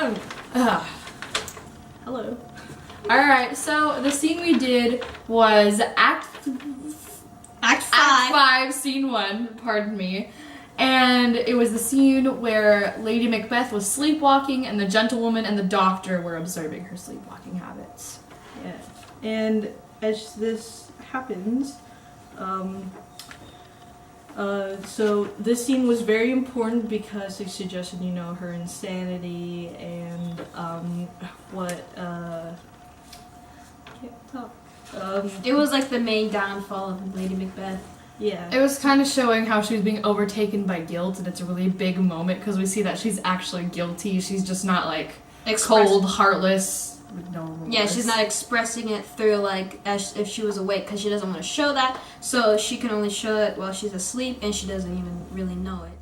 on. Hello. Alright, so the scene we did was Act 5, Scene 1, pardon me. And it was the scene where Lady Macbeth was sleepwalking and the gentlewoman and the doctor were observing her sleepwalking habits. Yeah. And as this happens, so this scene was very important because it suggested, her insanity and can't talk. It was like the main downfall of Lady Macbeth. Yeah. It was kind of showing how she was being overtaken by guilt, and it's a really big moment because we see that she's actually guilty. She's just not like cold, heartless, with no remorse. Yeah, she's not expressing it through like as if she was awake because she doesn't want to show that. So she can only show it while she's asleep, and she doesn't even really know it.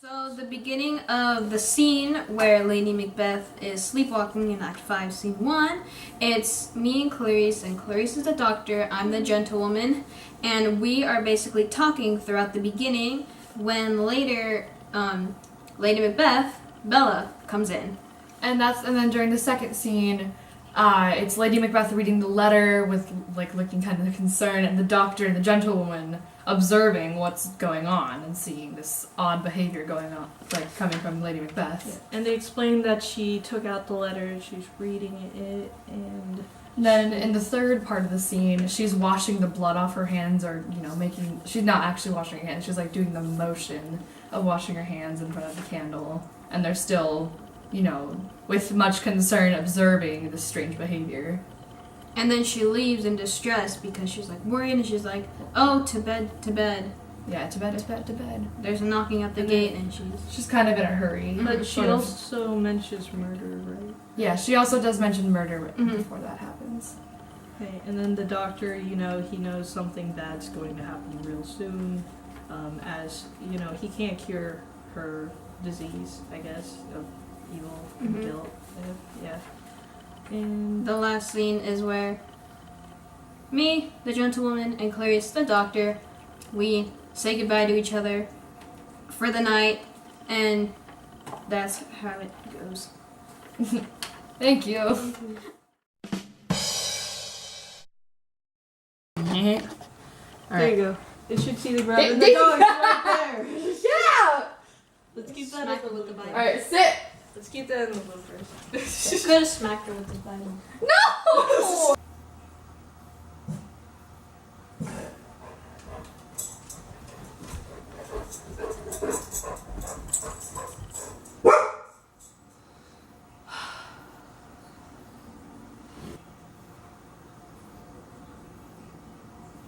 So the beginning of the scene where Lady Macbeth is sleepwalking in Act 5, Scene 1, it's me and Clarice is the doctor, I'm the gentlewoman, and we are basically talking throughout the beginning when later Lady Macbeth, Bella, comes in. And then during the second scene, it's Lady Macbeth reading the letter with like looking kind of concerned, and the doctor and the gentlewoman observing what's going on and seeing this odd behavior going on, like coming from Lady Macbeth. Yeah. And they explained that she took out the letter, she's reading it, and then in the third part of the scene, she's washing the blood off her hands, or she's not actually washing her hands, she's like doing the motion of washing her hands in front of the candle, and they're still, with much concern observing this strange behavior. And then she leaves in distress because she's like worried, and she's like, oh, to bed, to bed. Yeah, to bed, to bed, to bed. There's a knocking at the gate, and she's kind of in a hurry. But she also mentions murder, right? Yeah, she also does mention murder before that happens. Okay, and then the doctor, he knows something bad's going to happen real soon. As, he can't cure her disease, I guess, of evil and guilt. Yeah. And the last scene is where me, the gentlewoman, and Clarice, the doctor, we say goodbye to each other for the night, and that's how it goes. Thank you. There you go. It should see the ground and the dog right there. Yeah! Let's keep that Smack in her with the Bible. Alright, sit! Let's keep that in the book first. I could have smacked her with the Bible. No!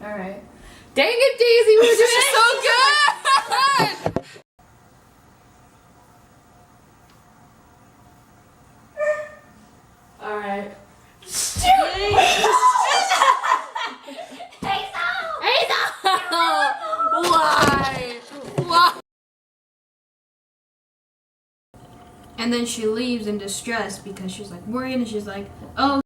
Alright. Dang it, Daisy, we were doing so good! Alright. Why? Why? And then she leaves in distress because she's like worried, and she's like, oh,